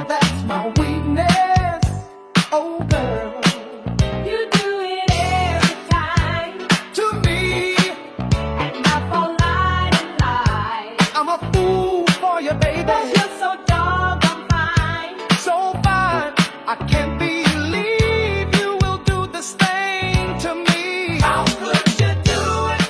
that's my weakness. Oh, girl. You do it every time. To me, And I fall line and lie. I'm a fool for you, baby. 'Cause you're so doggone fine. So fine, I can't believe you will do this thing to me. How could you do it?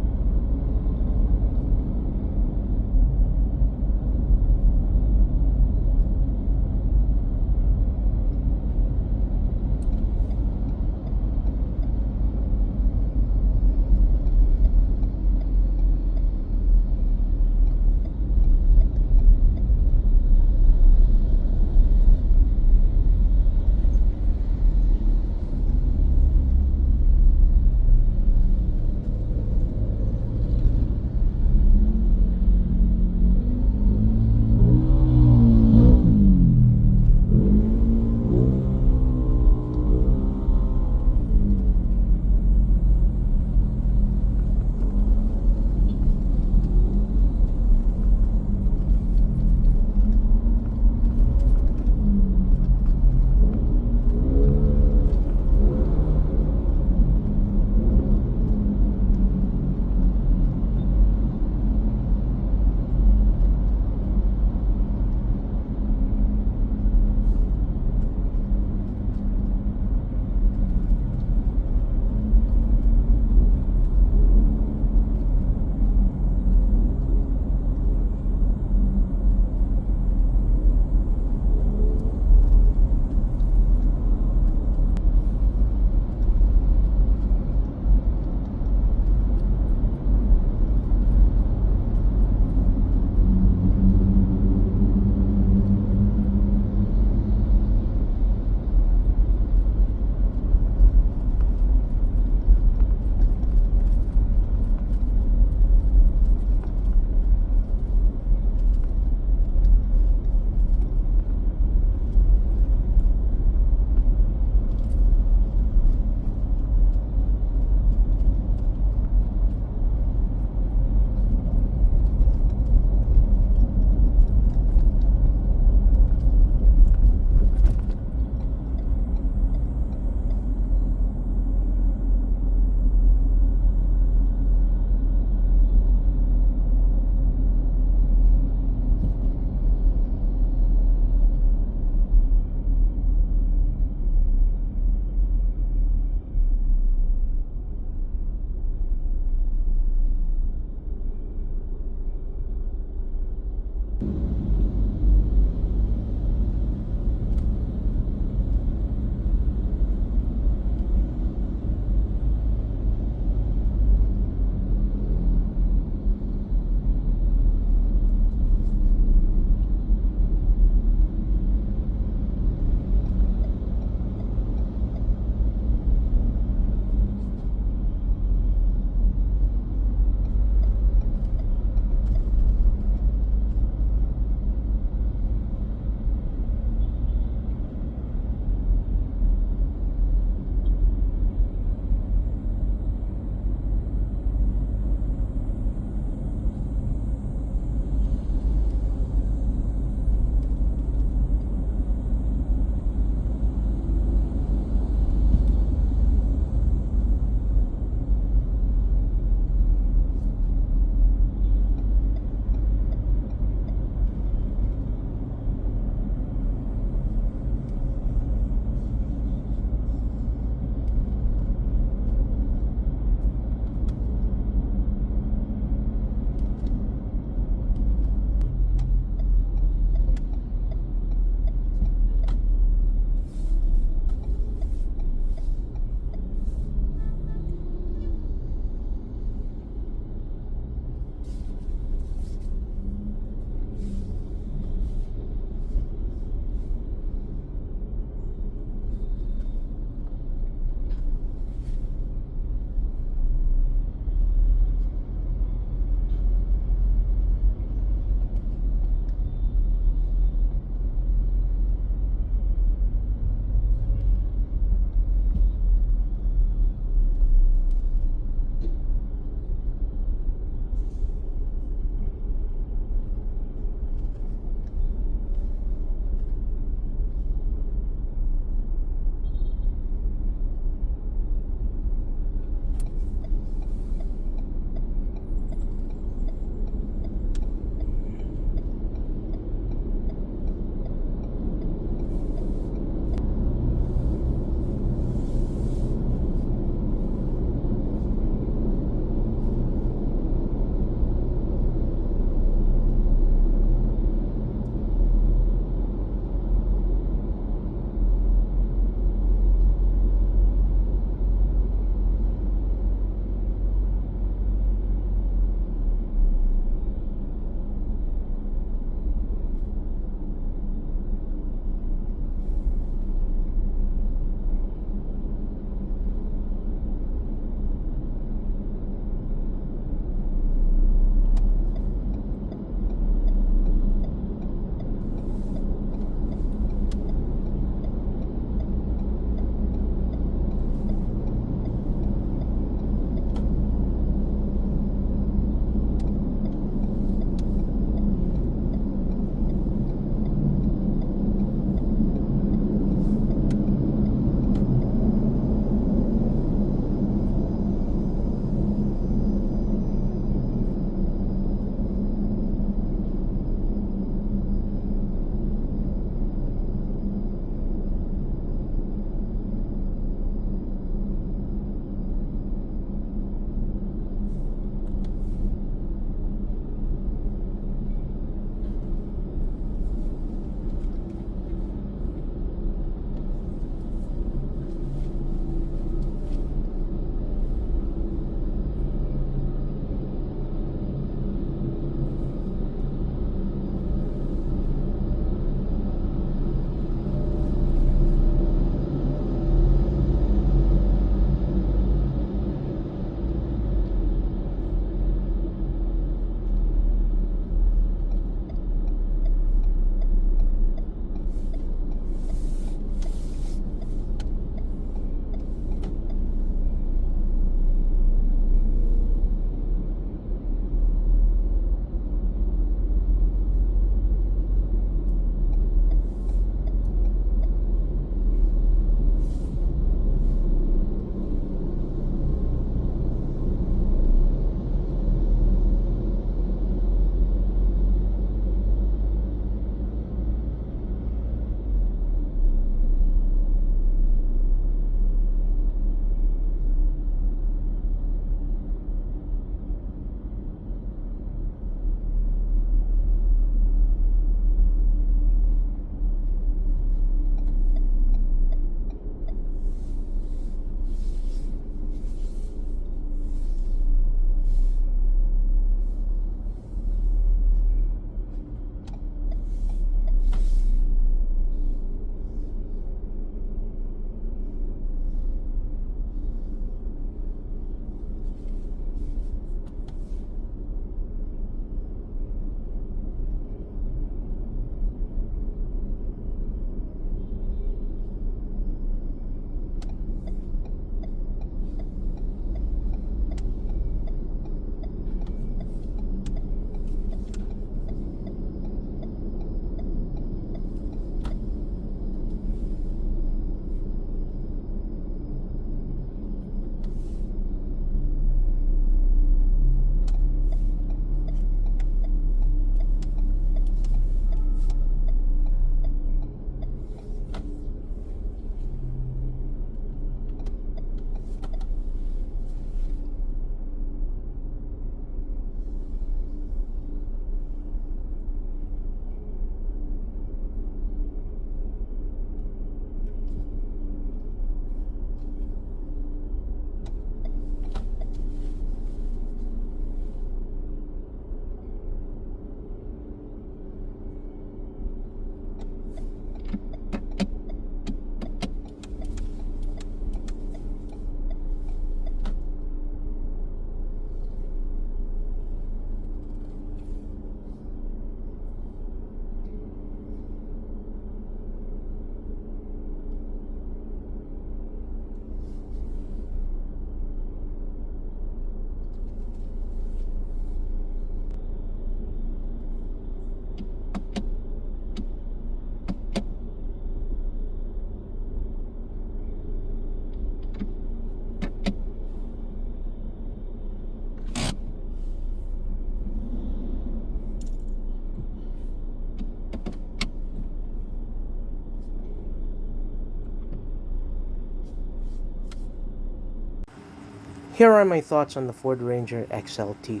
Here are my thoughts on the Ford Ranger XLT.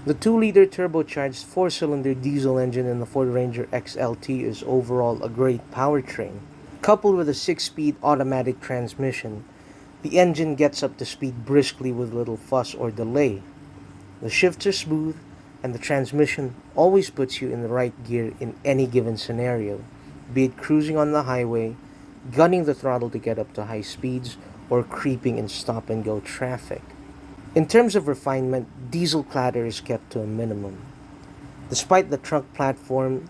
The 2-liter turbocharged 4-cylinder diesel engine in the Ford Ranger XLT is overall a great powertrain. Coupled with a 6-speed automatic transmission, the engine gets up to speed briskly with little fuss or delay. The shifts are smooth, and the transmission always puts you in the right gear in any given scenario, be it cruising on the highway, gunning the throttle to get up to high speeds, or creeping in stop-and-go traffic. In terms of refinement, diesel clatter is kept to a minimum. Despite the trunk platform,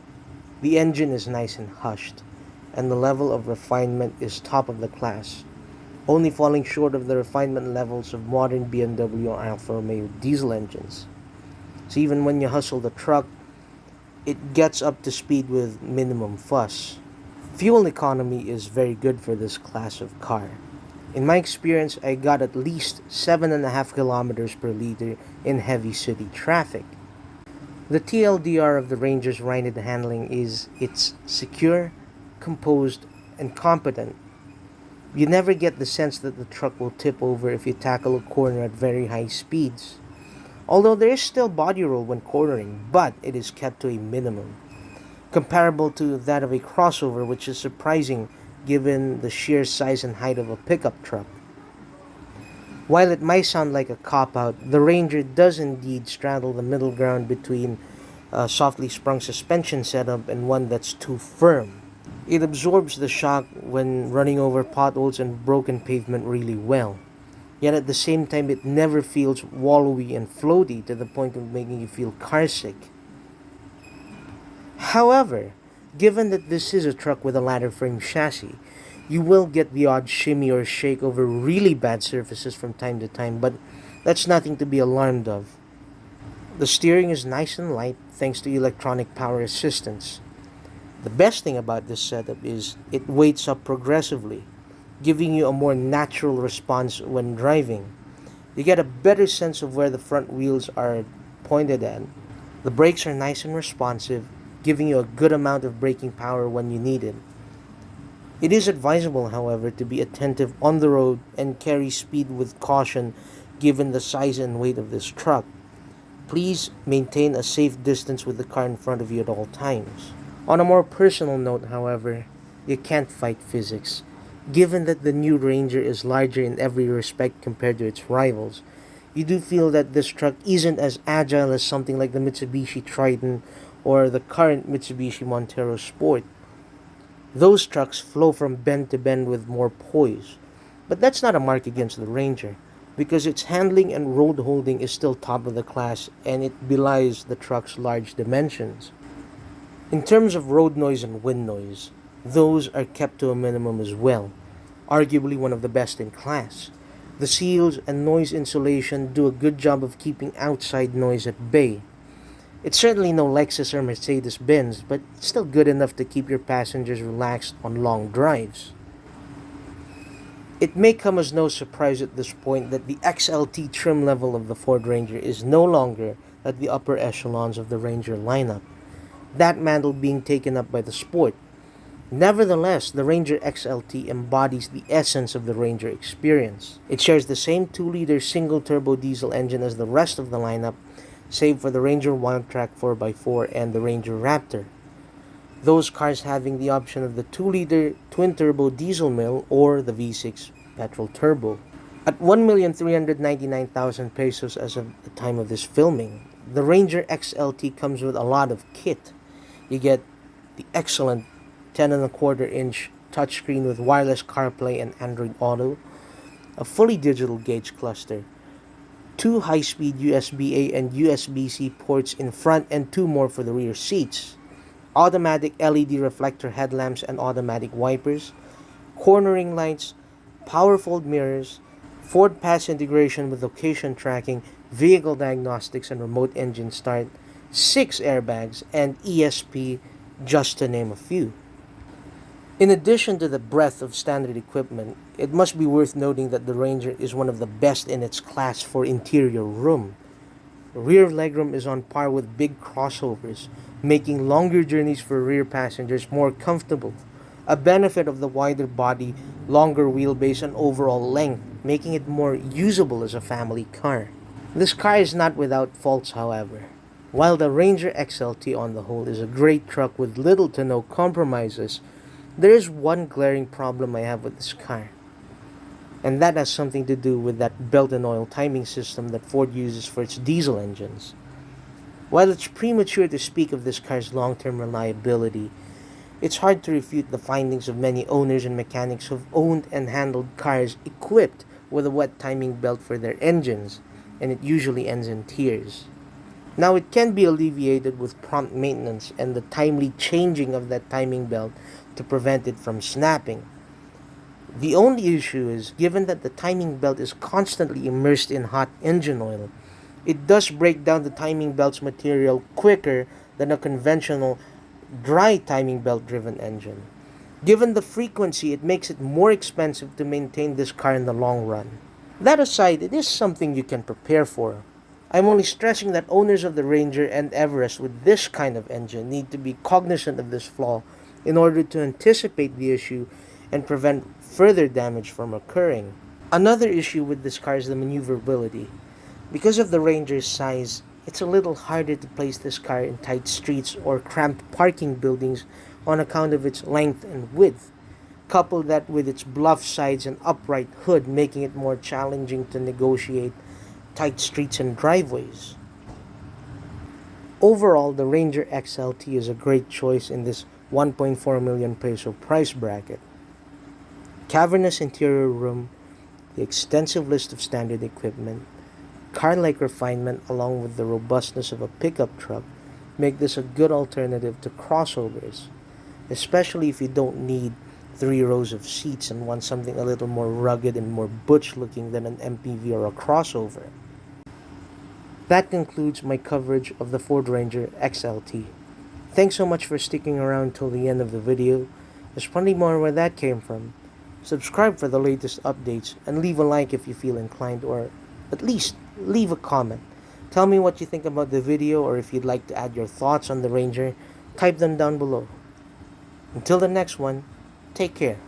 the engine is nice and hushed, and the level of refinement is top of the class, only falling short of the refinement levels of modern BMW or Alfa Romeo diesel engines. So even when you hustle the truck, it gets up to speed with minimum fuss. Fuel economy is very good for this class of car. In my experience, I got at least 7.5 kilometers per liter in heavy city traffic. The TLDR of the Ranger's ride handling is it's secure, composed, and competent. You never get the sense that the truck will tip over if you tackle a corner at very high speeds. Although there is still body roll when cornering, but it is kept to a minimum, comparable to that of a crossover, which is surprising given the sheer size and height of a pickup truck. While it might sound like a cop-out, the Ranger does indeed straddle the middle ground between a softly sprung suspension setup and one that's too firm. It absorbs the shock when running over potholes and broken pavement really well. Yet at the same time, it never feels wallowy and floaty to the point of making you feel carsick. However, given that this is a truck with a ladder frame chassis, you will get the odd shimmy or shake over really bad surfaces from time to time, but that's nothing to be alarmed of. The steering is nice and light thanks to electronic power assistance. The best thing about this setup is it weights up progressively, giving you a more natural response when driving. You get a better sense of where the front wheels are pointed at. The brakes are nice and responsive, giving you a good amount of braking power when you need it. It is advisable, however, to be attentive on the road and carry speed with caution given the size and weight of this truck. Please maintain a safe distance with the car in front of you at all times. On a more personal note, however, you can't fight physics. Given that the new Ranger is larger in every respect compared to its rivals, you do feel that this truck isn't as agile as something like the Mitsubishi Triton or the current Mitsubishi Montero Sport. Those trucks flow from bend to bend with more poise. But that's not a mark against the Ranger, because its handling and road holding is still top of the class and it belies the truck's large dimensions. In terms of road noise and wind noise, those are kept to a minimum as well, arguably one of the best in class. The seals and noise insulation do a good job of keeping outside noise at bay. It's certainly no Lexus or Mercedes-Benz, but it's still good enough to keep your passengers relaxed on long drives. It may come as no surprise at this point that the XLT trim level of the Ford Ranger is no longer at the upper echelons of the Ranger lineup, that mantle being taken up by the Sport. Nevertheless, the Ranger XLT embodies the essence of the Ranger experience. It shares the same 2-liter single-turbo diesel engine as the rest of the lineup, save for the Ranger Wildtrak 4x4 and the Ranger Raptor. Those cars having the option of the 2-liter twin-turbo diesel mill or the V6 petrol turbo. At 1,399,000 pesos as of the time of this filming, the Ranger XLT comes with a lot of kit. You get the excellent 10.25-inch touchscreen with wireless CarPlay and Android Auto, a fully digital gauge cluster, 2 high-speed USB-A and USB-C ports in front and 2 more for the rear seats, automatic LED reflector headlamps and automatic wipers, cornering lights, power fold mirrors, Ford Pass integration with location tracking, vehicle diagnostics and remote engine start, 6 airbags, and ESP, just to name a few. In addition to the breadth of standard equipment, it must be worth noting that the Ranger is one of the best in its class for interior room. Rear legroom is on par with big crossovers, making longer journeys for rear passengers more comfortable. a benefit of the wider body, longer wheelbase, and overall length, making it more usable as a family car. This car is not without faults, however. While the Ranger XLT on the whole is a great truck with little to no compromises, there is one glaring problem I have with this car. And that has something to do with that belt and oil timing system that Ford uses for its diesel engines. While it's premature to speak of this car's long-term reliability, it's hard to refute the findings of many owners and mechanics who've owned and handled cars equipped with a wet timing belt for their engines, and it usually ends in tears. Now, it can be alleviated with prompt maintenance and the timely changing of that timing belt to prevent it from snapping. The only issue is, given that the timing belt is constantly immersed in hot engine oil, it does break down the timing belt's material quicker than a conventional dry timing belt driven engine. Given the frequency, it makes it more expensive to maintain this car in the long run. That aside, it is something you can prepare for. I'm only stressing that owners of the Ranger and Everest with this kind of engine need to be cognizant of this flaw in order to anticipate the issue and prevent further damage from occurring. Another issue with this car is the maneuverability. Because of the Ranger's size, it's a little harder to place this car in tight streets or cramped parking buildings on account of its length and width. Couple that with its bluff sides and upright hood, making it more challenging to negotiate tight streets and driveways. Overall, the Ranger XLT is a great choice in this 1.4 million peso price bracket. Cavernous interior room, the extensive list of standard equipment, car-like refinement along with the robustness of a pickup truck make this a good alternative to crossovers, especially if you don't need 3 rows of seats and want something a little more rugged and more butch looking than an MPV or a crossover. That concludes my coverage of the Ford Ranger XLT. Thanks so much for sticking around till the end of the video. There's plenty more where that came from. Subscribe for the latest updates and leave a like if you feel inclined, or at least leave a comment. Tell me what you think about the video, or if you'd like to add your thoughts on the Ranger, type them down below. Until the next one, take care.